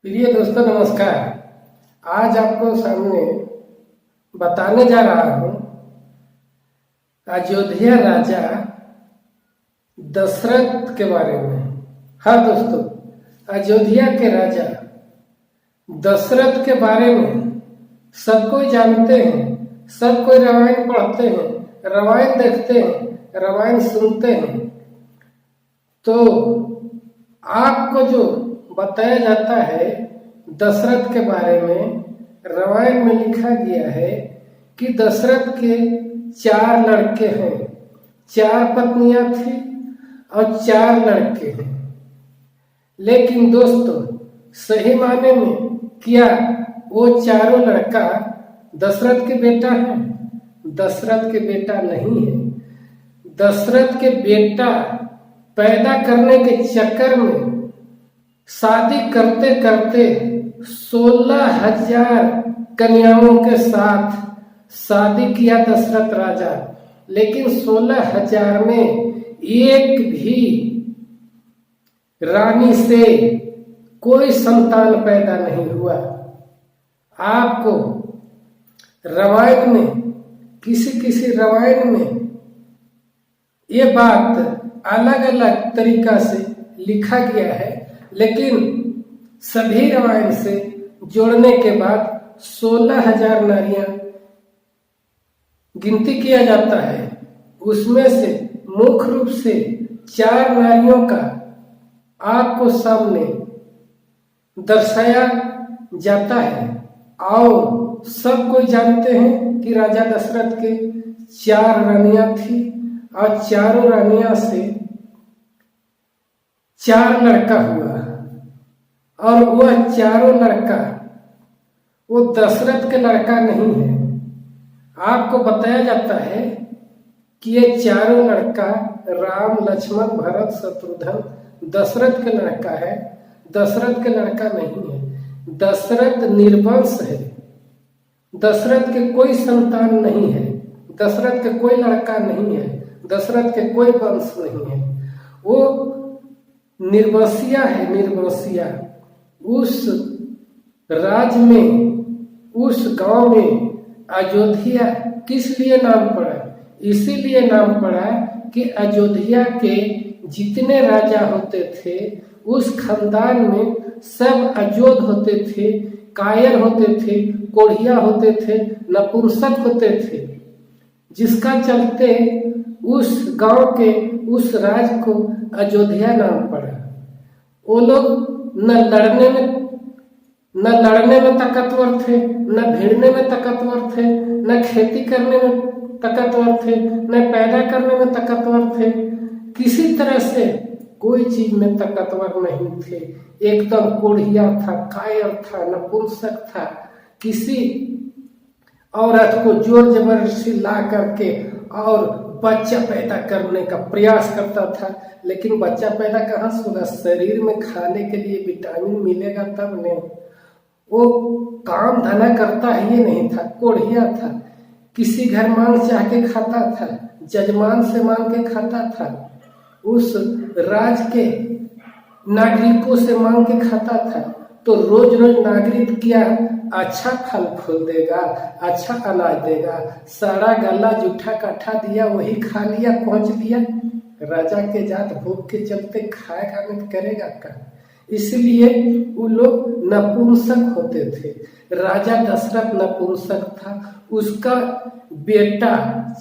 प्रिय दोस्तों नमस्कार। आज आपको सामने बताने जा रहा हूं अयोध्या राजा दशरथ के बारे में। हाँ दोस्तों, अयोध्या के राजा दशरथ के बारे में सब कोई जानते हैं, सब कोई रामायण पढ़ते हैं, रामायण देखते हैं, रामायण सुनते हैं। तो आपको जो बताया जाता है दशरथ के बारे में, रामायण में लिखा गया है कि दशरथ के 4 लड़के हैं, 4 पत्नियां थी और 4 लड़के हैं। लेकिन दोस्तों सही मायने में क्या वो चारों लड़का दशरथ के बेटा है? दशरथ के बेटा नहीं है। दशरथ के बेटा पैदा करने के चक्कर में शादी करते करते 16,000 कन्याओं के साथ शादी किया दशरथ राजा। लेकिन 16,000 में एक भी रानी से कोई संतान पैदा नहीं हुआ। आपको रामायण में किसी रामायण में ये बात अलग अलग तरीका से लिखा गया है, लेकिन सभी रामायण से जोड़ने के बाद 16,000 नारियां गिनती किया जाता है। उसमें से मुख्य रूप से 4 नारियों का आपको सामने दर्शाया जाता है। और सब कोई जानते हैं कि राजा दशरथ के 4 रानियां थी और चारों रानियां से 4 लड़का हुआ। और वह चारों लड़का वो दशरथ के लड़का नहीं है। आपको बताया जाता है कि ये चारों लड़का राम, लक्ष्मण, भरत, शत्रुघ्न दशरथ के लड़का है, दशरथ के लड़का नहीं है। दशरथ निर्वंश है, दशरथ के कोई संतान नहीं है, दशरथ के कोई लड़का नहीं है, दशरथ के कोई वंश नहीं है। वो निर्वंशिया है, निर्वंशिया। उस राज्य में, उस गांव में अयोध्या किस लिए नाम पड़ा? इसीलिए नाम पड़ा कि अयोध्या के जितने राजा होते थे उस खानदान में सब अजोध होते थे, कायर होते थे, कोढ़िया होते थे, नपुंसक होते थे, जिसका चलते उस गांव के, उस राज्य को अयोध्या नाम पड़ा। वो लोग न लड़ने में ताकतवर थे, न भिड़ने में ताकतवर थे, न खेती करने में ताकतवर थे, न पैदा करने में ताकतवर थे। किसी तरह से कोई चीज में ताकतवर नहीं थे। एकदम कोढ़िया था, कायर था, नपुंसक था। किसी औरत को जोर जबरदस्ती ला करके और बच्चा पैदा करने का प्रयास करता था, लेकिन बच्चा पैदा कहाँ से होगा? शरीर में खाने के लिए विटामिन मिलेगा तब नहीं। वो काम धंधा करता ही नहीं था, कोढ़िया था। किसी घर मांग चाह के खाता था, जजमान से मांग के खाता था, उस राज के नागरिकों से मांग के खाता था। तो रोज रोज नागरिक क्या अच्छा फल फूल देगा, अच्छा अनाज देगा, सारा गला जूठा काठा दिया वही खा लिया, पहुंच लिया। राजा के जात भूख के चलते खाएगा नहीं, करेगा क्या? इसलिए वो लोग नपुंसक होते थे। राजा दशरथ नपुंसक था, उसका बेटा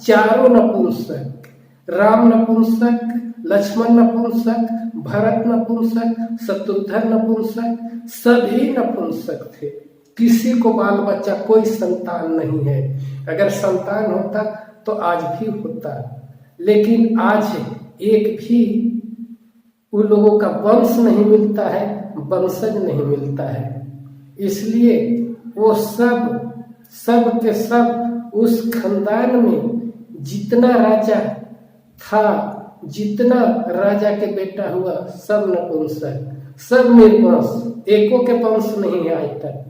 चारों नपुंसक, राम नपुंसक, लक्ष्मण नपुंसक, भरत नपुंसक, शत्रुघ्न नपुंसक, सभी नपुंसक थे। किसी को बाल बच्चा, कोई संतान नहीं है। अगर संतान होता तो आज भी होता, लेकिन आज एक भी उन लोगों का वंश नहीं मिलता है, वंशज नहीं मिलता है। इसलिए वो सब के सब उस खानदान में जितना राजा था, जितना राजा के बेटा हुआ, सब नपुंसक, सब निर्वंश, एको के वंश नहीं है आज तक।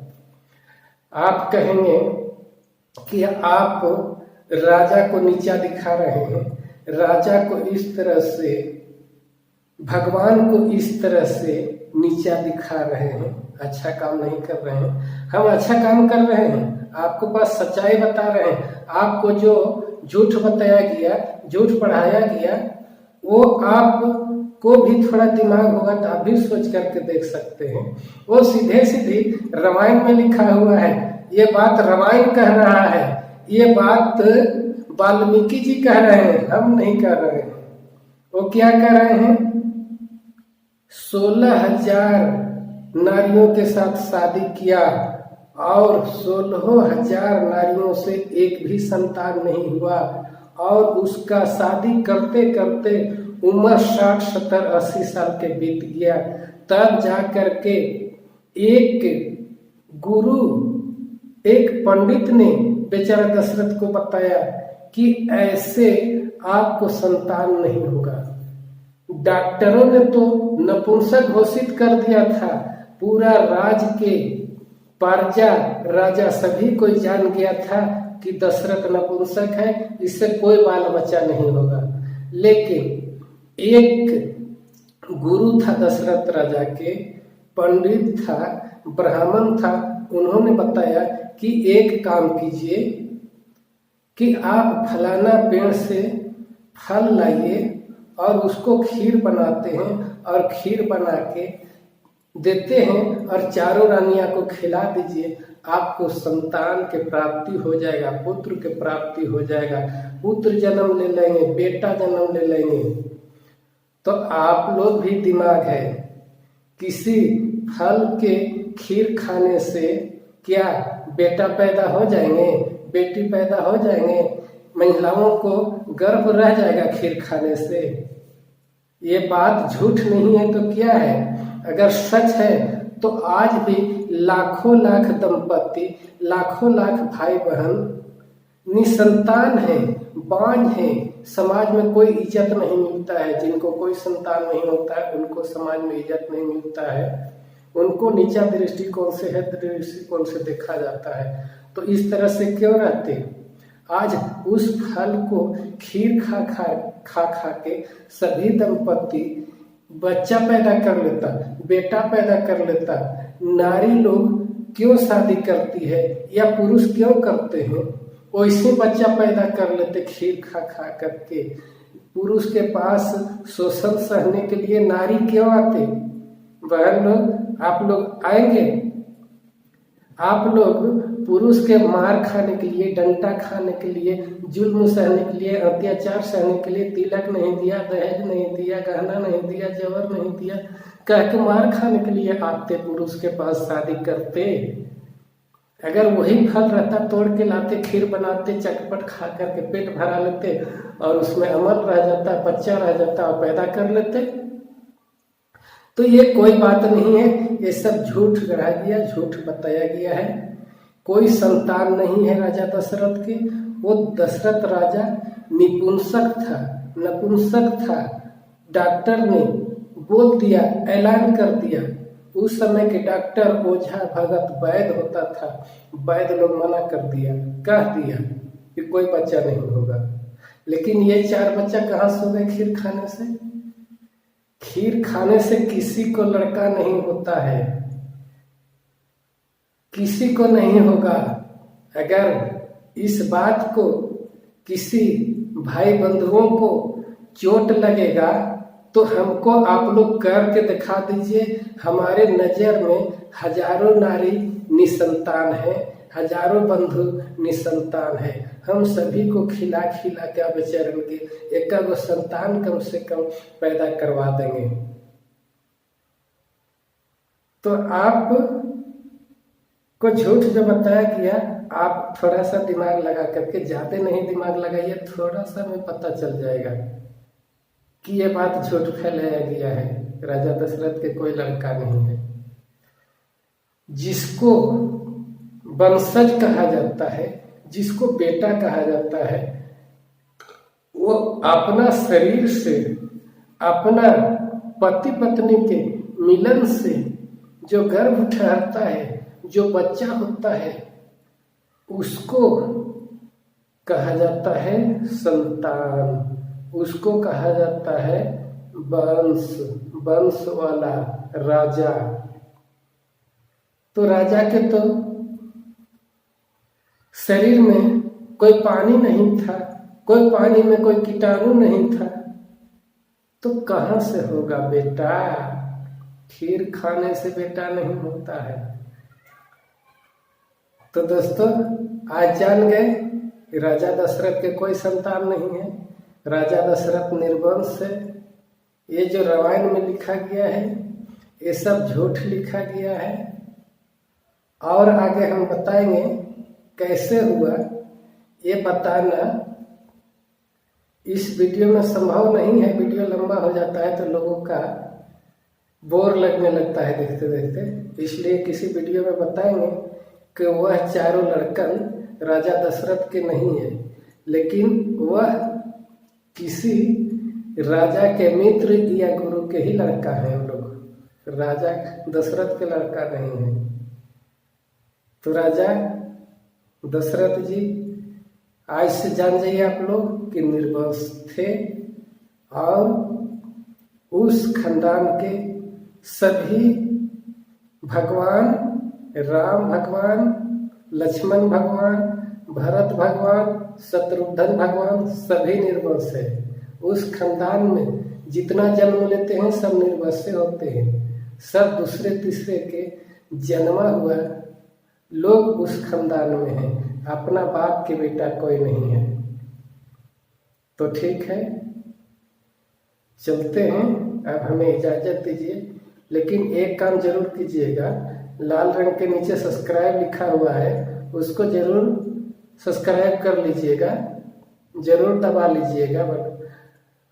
आप कहेंगे कि आप राजा को नीचा दिखा रहे हैं, राजा को इस तरह से, भगवान को इस तरह से नीचा दिखा रहे हैं। अच्छा काम नहीं कर रहे हैं। हम अच्छा काम कर रहे हैं, आपको पास सच्चाई बता रहे हैं। आपको जो झूठ बताया गया, झूठ पढ़ाया गया, वो आपको भी थोड़ा दिमाग होगा तो आप भी सोच करके देख सकते हैं। वो सीधे सीधी रामायण में लिखा हुआ है। ये बात रामायण कह रहा है, ये बात वाल्मीकि जी कह रहे हैं, हम नहीं कह रहे हैं। वो क्या कह रहे हैं? 16,000 नारियों के साथ शादी किया और 16,000 नारियों से एक भी संतान नहीं हुआ, और उसका शादी करते करते उम्र 60, 70, 80 साल के बीत गया। तब जा करके एक गुरु, एक पंडित ने बेचारा दशरथ को बताया कि ऐसे आपको संतान नहीं होगा। डॉक्टरों ने तो नपुंसक घोषित कर दिया था, पूरा राज के प्रजा, राजा सभी कोई जान गया था कि दशरथ नपुंसक है, इससे कोई बाल बच्चा नहीं होगा। लेकिन एक गुरु था दशरथ राजा के, पंडित था, ब्राह्मण था, उन्होंने बताया कि एक काम कीजिए कि आप फलाना पेड़ से फल लाइए और उसको खीर बनाते हैं और खीर बना के देते हैं और चारों रानियां को खिला दीजिए, आपको संतान के प्राप्ति हो जाएगा, पुत्र के प्राप्ति हो जाएगा, पुत्र जन्म ले लेंगे, बेटा जन्म ले लेंगे। तो आप लोग भी दिमाग है, किसी फल के खीर खाने से क्या बेटा पैदा हो जाएंगे, बेटी पैदा हो जाएंगे? महिलाओं को गर्भ रह जाएगा खीर खाने से? ये बात झूठ नहीं है तो क्या है? अगर सच है तो आज भी लाखों लाख दंपति, लाखों लाख भाई बहन निसंतान है, बांझ है, समाज में कोई इज्जत नहीं मिलता है। जिनको कोई संतान नहीं होता है उनको समाज में इज्जत नहीं मिलता है, उनको नीचा दृष्टिकोण से है, दृष्टिकोण से देखा जाता है। तो इस तरह से क्यों रहते? आज उस फल को खीर खा खा के सभी दंपति बच्चा पैदा कर लेता, बेटा पैदा कर लेता। नारी लोग क्यों शादी करती है या पुरुष क्यों करते हैं? वैसे बच्चा पैदा कर लेते खीर खा करके। पुरुष के पास शोषण सहने के लिए नारी क्यों आते? बहन लोग, आप लोग आएंगे? आप लोग पुरुष के मार खाने के लिए, डंडा खाने के लिए, जुल्म सहने के लिए, अत्याचार सहने के लिए, तिलक नहीं दिया, दहेज नहीं दिया, गहना नहीं दिया, जेवर नहीं दिया, कह के मार खाने के लिए आते, पुरुष के पास शादी करते। अगर वही फल रहता तोड़ के लाते, खीर बनाते, चटपट खा करके पेट भरा लेते और उसमें अमल रह जाता, बच्चा रह जाता और पैदा कर लेते। तो ये कोई बात नहीं है, ये सब झूठ रह गया, झूठ बताया गया है। कोई संतान नहीं है राजा दशरथ के। वो दशरथ राजा निपुंसक था, नपुंसक था। डॉक्टर ने बोल दिया, ऐलान कर दिया। उस समय के डॉक्टर, ओझा, भगत, वैद्य होता था, वैद्य लोग मना कर दिया, कह दिया कि कोई बच्चा नहीं होगा। लेकिन ये 4 बच्चा कहाँ से हो गए खीर खाने से? खीर खाने से किसी को लड़का नहीं होता है, किसी को नहीं होगा। अगर इस बात को किसी भाई बंधुओं को चोट लगेगा तो हमको आप लोग करके दिखा दीजिए। हमारे नजर में हजारों नारी निसंतान है, हजारों बंधु निसंतान है। हम सभी को खिला खिला के बेचारे के एक संतान कम से कम पैदा करवा देंगे। तो आप को झूठ जो बताया गया, आप थोड़ा सा दिमाग लगा करके, ज्यादा नहीं दिमाग लगाइए, थोड़ा सा में पता चल जाएगा कि ये बात झूठ फैलाया गया है। राजा दशरथ के कोई लड़का नहीं है। जिसको वंशज कहा जाता है, जिसको बेटा कहा जाता है, वो अपना शरीर से, अपना पति पत्नी के मिलन से जो गर्भ ठहरता है, जो बच्चा होता है, उसको कहा जाता है संतान, उसको कहा जाता है वंश, वंश वाला राजा। तो राजा के तो शरीर में कोई पानी नहीं था, कोई पानी में कोई कीटाणु नहीं था, तो कहाँ से होगा बेटा? खीर खाने से बेटा नहीं होता है। तो दोस्तों आज जान गए कि राजा दशरथ के कोई संतान नहीं है, राजा दशरथ निर्वंश है। ये जो रामायण में लिखा गया है ये सब झूठ लिखा गया है। और आगे हम बताएंगे कैसे हुआ, ये बताना इस वीडियो में संभव नहीं है। वीडियो लंबा हो जाता है तो लोगों का बोर लगने लगता है देखते देखते, इसलिए किसी वीडियो में बताएंगे कि वह चारों लड़कन राजा दशरथ के नहीं है, लेकिन वह किसी राजा के मित्र या गुरु के ही लड़का है। वो लोग राजा दशरथ के लड़का नहीं है। तो राजा दशरथ जी आज से जान जाइए आप लोग कि निर्वंश थे, और उस खानदान के सभी भगवान, राम भगवान, लक्ष्मण भगवान, भरत भगवान, शत्रुघ्न भगवान सभी निर्वंश है। उस खानदान में जितना जन्म लेते हैं सब निर्वंश से होते हैं। सब दूसरे तीसरे के जन्मा हुआ लोग उस खानदान में हैं, अपना बाप के बेटा कोई नहीं है। तो ठीक है, चलते हैं, अब हमें इजाजत दीजिए। लेकिन एक काम जरूर कीजिएगा, लाल रंग के नीचे सब्सक्राइब लिखा हुआ है उसको जरूर सब्सक्राइब कर लीजिएगा, जरूर दबा लीजिएगा बटन,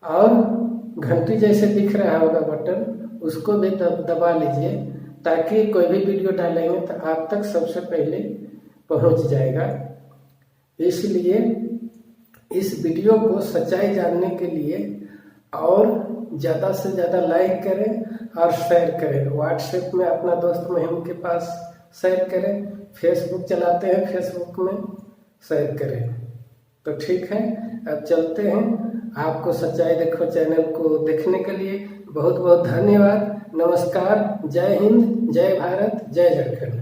और घंटी जैसे दिख रहा होगा बटन उसको भी दबा लीजिए, ताकि कोई भी वीडियो डालेंगे तो आप तक सबसे पहले पहुंच जाएगा। इसलिए इस वीडियो को सच्चाई जानने के लिए और ज़्यादा से ज़्यादा लाइक करें और शेयर करें। व्हाट्सएप में अपना दोस्त महिम के पास शेयर करें, फेसबुक चलाते हैं फेसबुक में शेयर करें। तो ठीक है, अब चलते हैं। आपको सच्चाई देखो चैनल को देखने के लिए बहुत बहुत धन्यवाद। नमस्कार, जय हिंद, जय भारत, जय झारखंड।